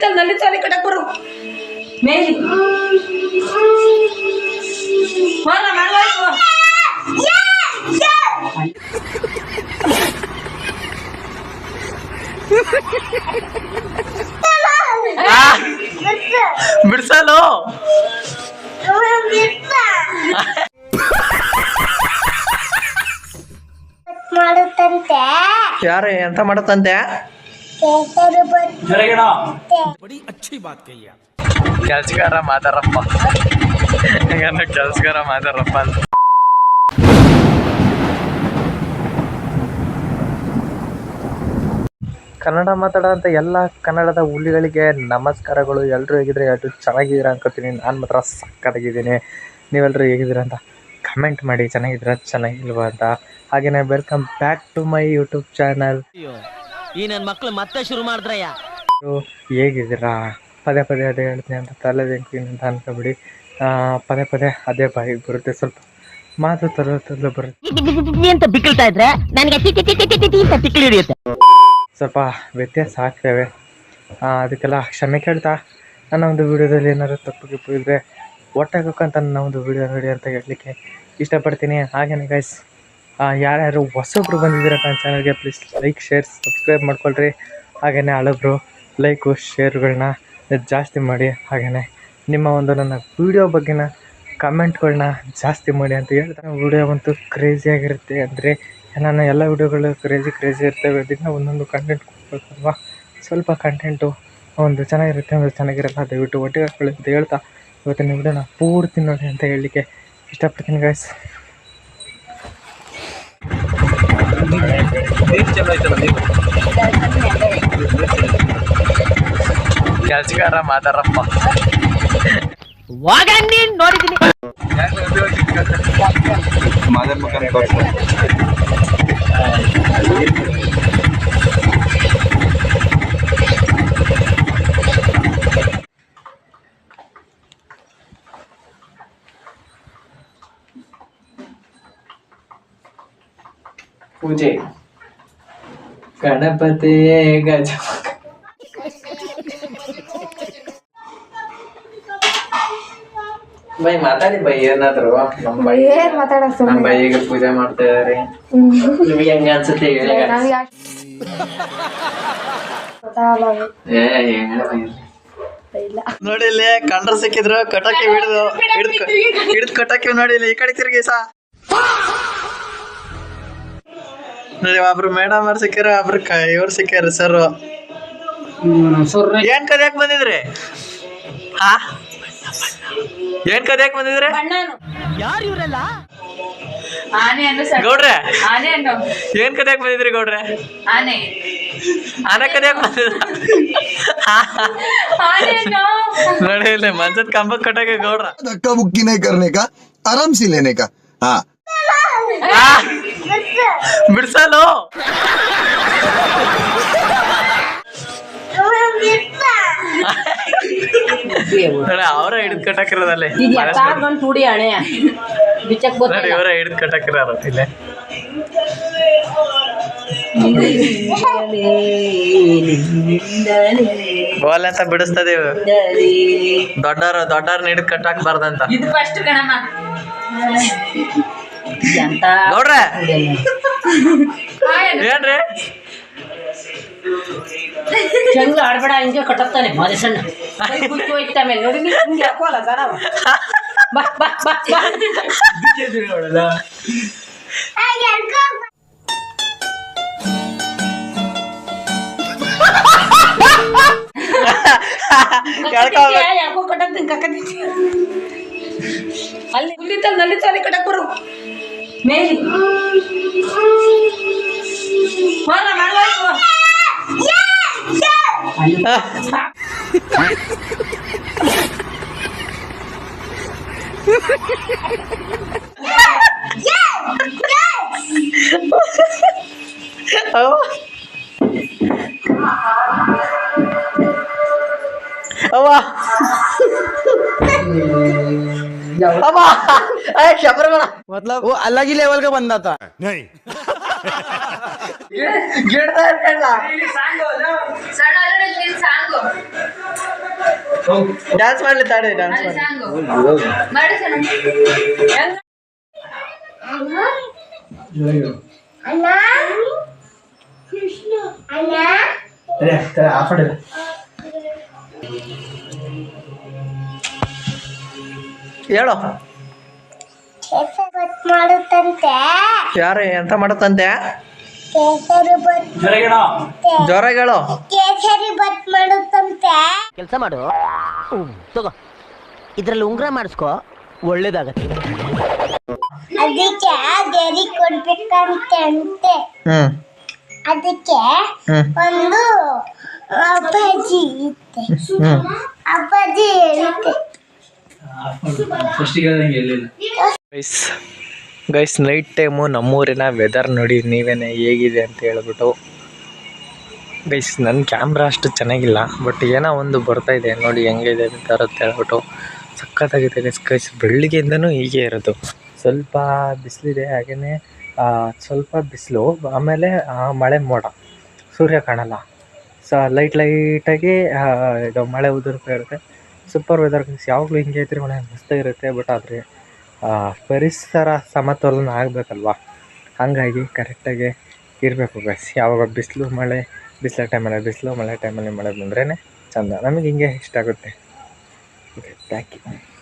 चल नली चाली कटक बरो मेरी मारा मारवा ಬಿಡ್ಸಲು ಮಾಡುತ್ತಂತೆ ಯಾರು ಎಂತ ಮಾಡತ್ತಂತೆ ಕೇಸರಿ बड़ी अच्छी बात कही आप। ಕೆಲ್ಸಗಾರ ಮಾತಾರಪ್ಪ ಕೆಲ್ಸಗಾರ ಮಾತಾರಪ್ಪ ಅಂತ ಕನ್ನಡ ಮಾತಾಡೋಂಥ ಎಲ್ಲ ಕನ್ನಡದ ಹುಲಿಗಳಿಗೆ ನಮಸ್ಕಾರಗಳು. ಎಲ್ಲರೂ ಹೇಗಿದ್ರೆ ಎಷ್ಟು ಚೆನ್ನಾಗಿದ್ದೀರ ಅನ್ಕೋತೀನಿ. ನಾನು ಮಾತ್ರ ಸಕ್ಕತ್ತಾಗಿದ್ದೀನಿ. ನೀವೆಲ್ಲರೂ ಹೇಗಿದ್ದೀರ ಅಂತ ಕಮೆಂಟ್ ಮಾಡಿ, ಚೆನ್ನಾಗಿದ್ದೀರ ಚೆನ್ನಾಗಿಲ್ವಾ ಅಂತ. ಹಾಗೆಯೇ welcome back to my YouTube channel. ಈ ನನ್ನ ಮಕ್ಳು ಮತ್ತೆ ಶುರು ಮಾಡಿದ್ರಯ್ಯ. ಹೇಗಿದ್ದೀರಾ? ಪದೇ ಪದೇ ಅದೇ ಹೇಳ್ತೀನಿ ಅಂತ ತಲೆ ಬೆಂಕಿನ ಅಂತ ಅನ್ಕೊಬಿಡಿ. ಪದೇ ಪದೇ ಅದೇ ಬಾಯಿಗೆ ಬರುತ್ತೆ, ಸ್ವಲ್ಪ ಮಾತು ತಲೆ ಬರುತ್ತೆ ಅಂತ ಬಿಕ್ಕಳ್ತಾ ಇದ್ರೆ ನನಗೆ ತಿಕ್ಕಿ ಹಿಡಿಯುತ್ತೆ. ಸ್ವಲ್ಪ ವ್ಯತ್ಯಾಸ ಆಗ್ತೇವೆ. ಅದಕ್ಕೆಲ್ಲ ಕ್ಷಮೆ ಕೇಳ್ತಾ ನನ್ನ ಒಂದು ವಿಡಿಯೋದಲ್ಲಿ ಏನಾದರೂ ತಪ್ಪು ಗಿಪ್ಪು ಇದ್ದರೆ ಒಟ್ಟಾಗಕ್ಕಂತ ನನ್ನ ಒಂದು ವಿಡಿಯೋ ನೋಡಿ ಅಂತ ಹೇಳಲಿಕ್ಕೆ ಇಷ್ಟಪಡ್ತೀನಿ. ಹಾಗೆಯೇ ಗೈಸ್, ಯಾರ್ಯಾರು ಹೊಸೊಬ್ರು ಬಂದಿದ್ದೀರ ನನ್ನ ಚಾನಲ್ಗೆ ಪ್ಲೀಸ್ ಲೈಕ್, ಶೇರ್, ಸಬ್ಸ್ಕ್ರೈಬ್ ಮಾಡ್ಕೊಳ್ರಿ. ಹಾಗೆಯೇ ಹಳಬ್ರು ಲೈಕು ಶೇರ್ಗಳನ್ನ ಜಾಸ್ತಿ ಮಾಡಿ. ಹಾಗೆಯೇ ನಿಮ್ಮ ಒಂದು ನನ್ನ ವೀಡಿಯೋ ಬಗ್ಗೆನ ಕಮೆಂಟ್ಗಳನ್ನ ಜಾಸ್ತಿ ಮಾಡಿ ಅಂತ ಹೇಳ್ತಾರೆ. ವೀಡಿಯೋ ಅಂತೂ ಕ್ರೇಜಿಯಾಗಿರುತ್ತೆ. ಅಂದರೆ ನಾನು ಎಲ್ಲ ವೀಡಿಯೋಗಳು ಕ್ರೇಜಿ ಇರ್ತವೆ. ದಿನ ಒಂದೊಂದು ಕಂಟೆಂಟ್ ಕೊಡ್ಬೇಕಲ್ವ, ಸ್ವಲ್ಪ ಕಂಟೆಂಟು ಒಂದು ಚೆನ್ನಾಗಿರುತ್ತೆ, ಒಂದು ಚೆನ್ನಾಗಿರಲ್ಲ. ದಯವಿಟ್ಟು ಒಟ್ಟಿಗೆ ಹಾಕೊಳ್ಳಿ ಅಂತ ಹೇಳ್ತಾ ಇವತ್ತಿನ ವಿಡಿಯೋನ ಪೂರ್ತಿ ನೋಡಿ ಅಂತ ಹೇಳಲಿಕ್ಕೆ ಇಷ್ಟಪಡ್ತೀನಿ ಗೈಸ್. ಕೆಲ್ಸಗಾರ ಮಾತಾರಪ್ಪ ನೋಡಿದ್ದೀನಿ. ಪೂಜೆ ಗಣಪತಿ ಗಜ ಬೈ ಮಾತಾಡಿ ಬೈ ಏನಾದ್ರು. ನಮ್ಮ ಬೈಗೆ ಪೂಜೆ ಮಾಡ್ತಾ ಇದಾರೆ. ನಿಮಗೆ ಹೆಂಗ ಅನ್ಸುತ್ತೆ ಹೇಳಿ? ನೋಡಿ ಇಲ್ಲಿ ಕಂಡ್ರ ಸಿಕ್ಕಿದ್ರು, ಕಟಾಕಿ ಹಿಡಿದು ಕಟಾಕಿ ನೋಡಿ ಇಲ್ಲಿ ಈ ಕಡೆ ತಿರುಗಿ ಸಾ ನೋಡಿ. ಒಬ್ರು ಮೇಡಮ್ ಅವ್ರು ಸಿಕ್ಕ್ಯಾರ, ಒಬ್ರು ಇವ್ರು ಸಿಕ್ಕ್ಯಾರ ಸರ್. ಏನ್ ಕದ್ಯಾಕ್ ಬಂದಿದ್ರಿ? ಹಾ, ಏನ್ ಕದ್ಯಾಕ್ ಬಂದಿದ್ರಿ ಯಾರು ಇವರೆಲ್ಲ? ಗೌಡ್ರೆ? ಏನ್ ಕದ್ಯಾಕ್ ಬಂದಿದ್ರಿ ಗೌಡ್ರೆ? ಆನೆ ಕದ್ಯಾಕ್ ಬಂದಿದ್ರ? ನೋಡಿ ಇಲ್ಲಿ ಮಂಚದ ಕಂಬ ಕಟ್ಟಾಕ ಗೌಡ್ರ. धक्का बुक्की नहीं करने का, आराम से लेने का. हाँ, ಬಿಡ್ಸಲು ಅವರ ಹಿಡಿದು ಕಟ್ಟಾಕಿರೋದಲ್ಲಿ ಟೂಡಿ ಹಣೆ ಬಿಚ್ಚಕ್ ನೋಡಿ, ಇವರ ಹಿಡಿದು ಕಟ್ಟಾಕಿರೋರು ಇಲ್ಲೇ. ಬೋಲ್ ಅಂತ ಬಿಡಿಸ್ತದೇವು. ದೊಡ್ಡವ್ರನ್ನ ಹಿಡಿದು ಕಟ್ಟಾಕ್ಬಾರ್ದಂತ. ಇದು ಫಸ್ಟ್ ಕಣಮ್ಮ. ಗೌಡ್ರೆ ಏನ್ರಿ? ಚಂದ ಆಡ್ಬೇಡ, ಹಿಂಗೆ ಕಟ್ಟತ್ತಾನೆ ಮದೆ ಸಣ್ಣ ಹೋಯ್ತಾ ಮೇಲೆ ನೋಡಿ. ಹಿಂಗೆ ಹಾಕೋಲ್ಲ ಸರ. ಬಾ ಬಾ ಬಾ ಬಾ. ಯಾಕೋ ಕಟ್ಟತ್ತೀನಿ ಕಕ್ಕತ್ತೀನಿ. ಅಲ್ಲಿ ಹುಲ್ಲಿತ್ತಲ್ಲ ನಲ್ಲಿ ಚಾಲಿ ಕಟ್ಟಕ್ ಬರೋ ಮೇರಿ ಮಾರಾ ಮಾರವಾ मतलब वो अलग ही लेवल का बंदा था। नहीं ಡ್ಯಾನ್ಸ್ ಮಾಡ್ಲಿ ತಾಡಿ ಡ್ಯಾನ್ಸ್ ಮಾಡಿ ಅಣ್ಣ ಅಣ್ಣ ಹೇಳು ಕೇಸರಿ ಬತ್ ಮಾಡುತ್ತಂತೆ ಯಾರು ಎಂತ ಮಾಡತ್ತಂತೆ ಕೇಸರಿ ಬತ್ ಜ್ವರಗಳು ಕೇಸರಿ ಬತ್ ಮಾಡುತ್ತಂತೆ ಕೆಲಸ ಮಾಡು ತಗೋ ಇದ್ರಲ್ಲಿ ಉಂಗ್ರ ಮಾಡಿಸ್ಕೋ ಒಳ್ಳೇದಾಗತ್ತೆ ಅದಕ್ಕೆ ಗೆರಿ ಕೊಡ್ಬೇಕಂತೆ ಅಂತೆ ಅದಕ್ಕೆ ಒಂದು ಅಪ್ಪಾಜಿ ಇತ್ತೆ ಅಪ್ಪಾಜಿ ಹೇಳುತ್ತೆ ಗೈಸ್ ನೈಟ್ ಟೈಮು ನಮ್ಮೂರಿನ ವೆದರ್ ನೋಡಿ ನೀವೇನೆ ಹೇಗಿದೆ ಅಂತ ಹೇಳ್ಬಿಟ್ಟು ಗೈಸ್ ನನ್ನ ಕ್ಯಾಮ್ರಾ ಅಷ್ಟು ಚೆನ್ನಾಗಿಲ್ಲ ಬಟ್ ಏನೋ ಒಂದು ಬರ್ತಾಯಿದೆ ನೋಡಿ ಹೆಂಗಿದೆ ವೆದರ್ ಅಂತ ಹೇಳ್ಬಿಟ್ಟು ಸಖತ್ತಾಗಿದೆ ಗೈಸ್ ಬೆಳಗ್ಗೆಯಿಂದನೂ ಹೀಗೆ ಇರೋದು ಸ್ವಲ್ಪ ಬಿಸಿಲಿದೆ ಹಾಗೆಯೇ ಸ್ವಲ್ಪ ಬಿಸಿಲು ಆಮೇಲೆ ಮಳೆ ಮೋಡ ಸೂರ್ಯ ಕಾಣಲ್ಲ ಲೈಟಾಗಿ ಇದು ಮಳೆ ಉದುರ್ತಾ ಇರುತ್ತೆ ಸೂಪರ್ ವೆದರ್ ಯಾವಾಗಲೂ ಹಿಂಗೆ ಐತ್ರಿ ಮಳೆ ಮಸ್ತಾಗಿರುತ್ತೆ ಬಟ್ ಆದರೆ ಪರಿಸರ ಸಮತೋಲನ ಆಗಬೇಕಲ್ವ ಹಾಗಾಗಿ ಕರೆಕ್ಟಾಗಿ ಇರಬೇಕು ಗೈಸ್ ಯಾವಾಗ ಬಿಸಿಲು ಟೈಮಲ್ಲಿ ಬಿಸಿಲು ಮಳೆ ಟೈಮಲ್ಲಿ ಮಳೆ ಬಂದ್ರೇ ಚೆಂದ ನಮಗೆ ಹಿಂಗೆ ಇಷ್ಟ ಆಗುತ್ತೆ ಓಕೆ ಥ್ಯಾಂಕ್ ಯು